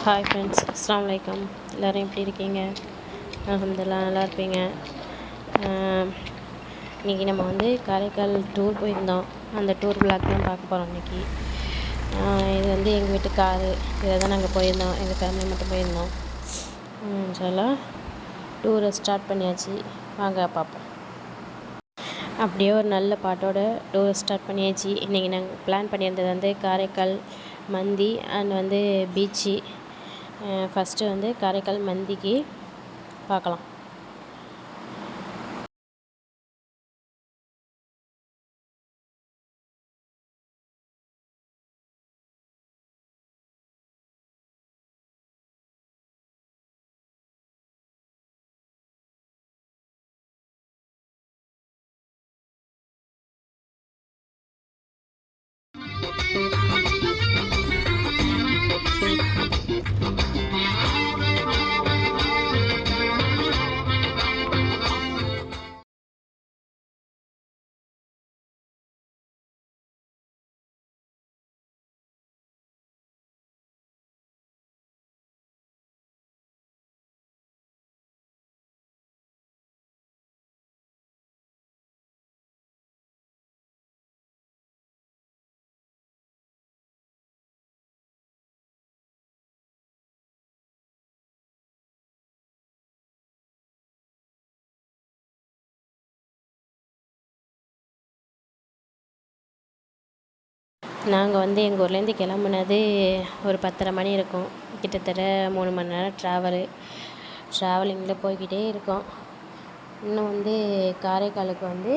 Hi friends, அஸ்ஸலாமு அலைக்கும். எல்லோரும் எப்படி இருக்கீங்க? அல்ஹம்துலில்லாஹ் நல்லா இருப்பீங்க. இன்றைக்கி நம்ம வந்து காரைக்கால் டூர் போயிருந்தோம். அந்த டூர் விளாக் தான் பார்க்க போகிறோம் இன்றைக்கி. இது வந்து எங்கள் வீட்டு காரு, இதில் தான் நாங்கள் போயிருந்தோம். எங்கள் ஃபேமிலி மட்டும் போயிருந்தோம். இன்ஷாஅல்லாஹ் டூரை ஸ்டார்ட் பண்ணியாச்சு. வாங்க பார்ப்போம். அப்படியே ஒரு நல்ல பாட்டோட டூர் ஸ்டார்ட் பண்ணியாச்சு. இன்றைக்கி நாங்கள் பிளான் பண்ணியிருந்தது வந்து காரைக்கால் மந்தி அண்ட் வந்து பீச்சு. ஃபஸ்ட்டு வந்து காரைக்கால் மந்திக்கு பார்க்கலாம். நாங்கள் வந்து எங்கள் ஊர்லேருந்து கிளம்புனது ஒரு 10:30 மணி இருக்கும். கிட்டத்தட்ட 3 மணி நேரம் ட்ராவலிங்கில் போய்கிட்டே இருக்கோம். இன்னும் வந்து காரைக்காலுக்கு வந்து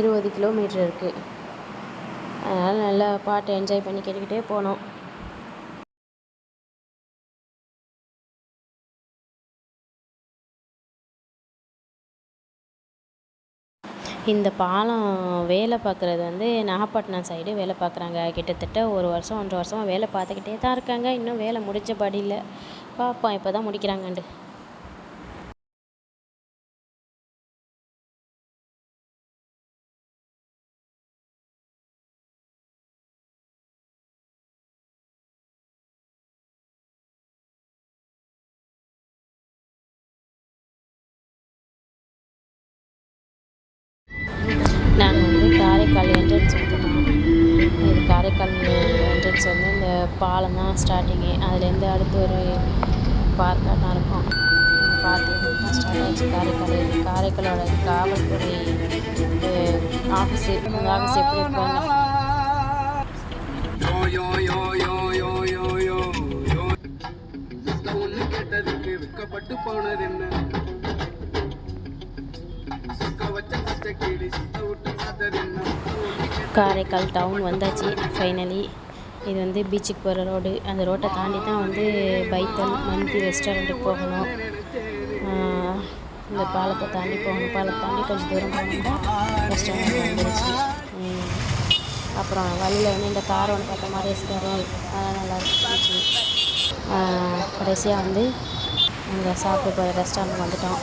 20 கிலோமீட்டர் இருக்குது. அதனால் நல்லா பாட்டு என்ஜாய் பண்ணி கேட்டுக்கிட்டே போனோம். இந்த பாலம் வேலை பார்க்குறது வந்து நாகப்பட்டினம் சைடு வேலை பார்க்குறாங்க. கிட்டத்தட்ட 1 வருஷம் 1.5 வருஷமாக வேலை பார்த்துக்கிட்டே தான் இருக்காங்க. இன்னும் வேலை முடிஞ்சபடி இல்லை. பார்ப்போம் இப்போ தான் முடிக்கிறாங்கண்டு. நாங்கள் வந்து காரைக்கால் என்ட்ரன்ஸ் வந்துட்டோம். இது காரைக்கால் என்ட்ரன்ஸ் வந்து இந்த பாலம் தான் ஸ்டார்டிங்கு. அதுலேருந்து அடுத்து ஒரு பார்க்காக இருக்கும். இந்த பார்க்கில் தான் ஸ்டார்ட் ஆகிடுச்சு காரைக்கால். காரைக்காலோட காவல்துறை ஆஃபீஸு. அந்த ஆஃபீஸ் எப்படி இருப்பாங்க? வெக்கப்பட்டு போனது என்ன? காரைக்கால் டவுன் வந்தாச்சு ஃபைனலி. இது வந்து பீச்சுக்கு போகிற ரோடு. அந்த ரோட்டை தாண்டி தான் வந்து பைத்தல் மந்தி ரெஸ்டாரண்ட்டுக்கு போகணும். இந்த பாலத்தை தாண்டி போகணும். பாலத்தை தாண்டி கொஞ்சம் தூரம் போகணுன்னா ரெஸ்டாரண்ட் வந்துருச்சு. அப்புறம் வழியில் வந்து இந்த கார் ஒன்று பார்த்த மாதிரி ரெஸ்டாரண்ட் அதெல்லாம் நல்லா இருந்துச்சு. கடைசியாக வந்து அங்கே சாப்பிட்டு போகிற ரெஸ்டாரண்ட் வந்துட்டோம்.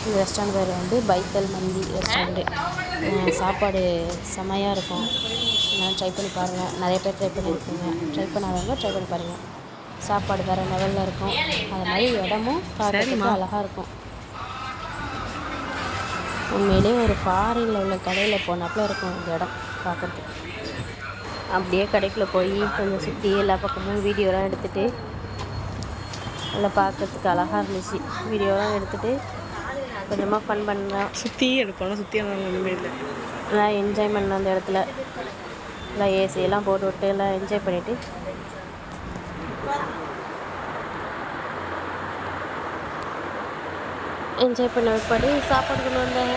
இந்த ரெஸ்டாரண்ட் பேர் வந்து பைத்தல் மந்தி ரெஸ்டாரண்ட்டு. சாப்பாடு செமையாக இருக்கும். நான் ட்ரை பண்ணி பாருங்கள். நிறைய பேர் ட்ரை பண்ணியிருக்கீங்க. ட்ரை பண்ணாதவங்க ட்ரை பண்ணி பாருங்கள். சாப்பாடு வேறு லெவலில் இருக்கும். அது மாதிரி இடமும் பார்க்கறதுக்கு அழகாக இருக்கும். உண்மையிலே ஒரு ஃபாரினில் உள்ள கடையில் போனாப்புல இருக்கும் இந்த இடம் பார்க்குறதுக்கு. அப்படியே கடைக்குள்ளே போய் கொஞ்சம் சுற்றி எல்லா பக்கமும் வீடியோலாம் எடுத்துகிட்டு நல்லா பார்க்கறதுக்கு அழகாக இருந்துச்சு. வீடியோலாம் எடுத்துகிட்டு கொஞ்சமாக ஃபன் பண்ணலாம். சுற்றி எடுப்போம். சுற்றி ஒன்றுமே இல்லை. நல்லா என்ஜாய் பண்ணலாம். அந்த இடத்துல எல்லாம் ஏசியெல்லாம் போட்டு விட்டு எல்லாம் என்ஜாய் பண்ணிவிட்டு என்ஜாய் பண்ண வைப்பாடு சாப்பாடு கொண்டு வந்தாங்க.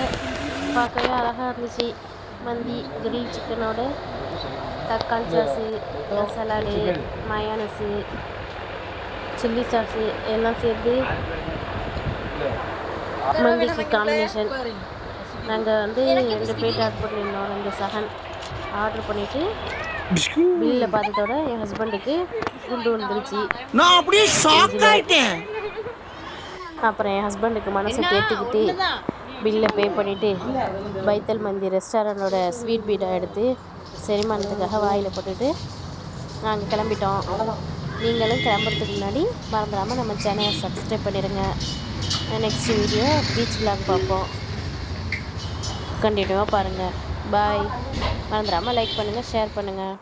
பார்க்கவே அழகாக இருந்துச்சு. மந்தி கிரில் சிக்கனோட தக்காளி sauce, salad, mayonnaise, chilli sauce எல்லாம் சேர்த்து மந்திக்கு காம்பினேஷன். நாங்கள் வந்து 2 பிளேட் ஆர்டர் பண்ணியிருந்தோம். 2 சகன் ஆர்டர் பண்ணிவிட்டு பில்லில் பார்த்ததோட என் ஹஸ்பண்டுக்கு குண்டு வந்துருச்சு. நான் அப்படியே ஷாக் ஆயிட்டேன். அப்புறம் என் ஹஸ்பண்டுக்கு மனசை தேர்த்திக்கிட்டு பில்லை பே பண்ணிவிட்டு பைத்தல் மந்தி ரெஸ்டாரண்டோட ஸ்வீட் பீடா எடுத்து செரிமானத்துக்காக வாயில் போட்டுட்டு நாங்கள் கிளம்பிட்டோம். நீங்களும் கிளம்புறதுக்கு முன்னாடி மறந்துடாமல் நம்ம சேனலை சப்ஸ்கிரைப் பண்ணிடுங்க. நெக்ஸ்ட் வீடியோ பீச் vlog பார்ப்போம். கண்டினியூவாக பாருங்கள். பாய். மறந்துடாமல் லைக் பண்ணுங்கள், ஷேர் பண்ணுங்கள்.